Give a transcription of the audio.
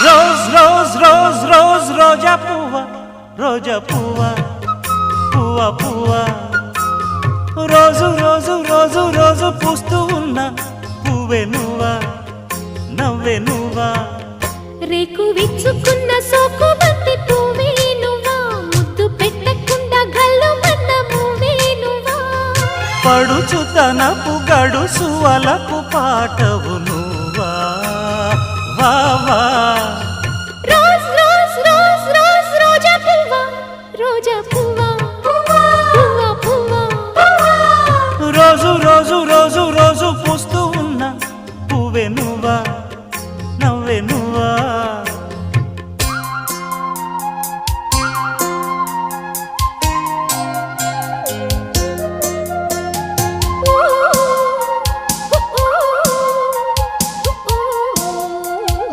Rose rose rose rose రోజా పువ్వా, రోజా పువ్వా, పువ్వా పువ్వా, రోజు రోజు రోజు రోజు పూస్తూ ఉన్న పువ్వే నువ్వా, నవ్వే నువ్వా. రేకు విచ్చుకున్న సోకు బంతి పువ్వే నువ్వా, ముద్దు పెట్టకుండా గల్లు మన్న పువ్వే నువ్వా. పడుచుతనపు గడుసు అలకు పాటవు నువ్వా, వా వా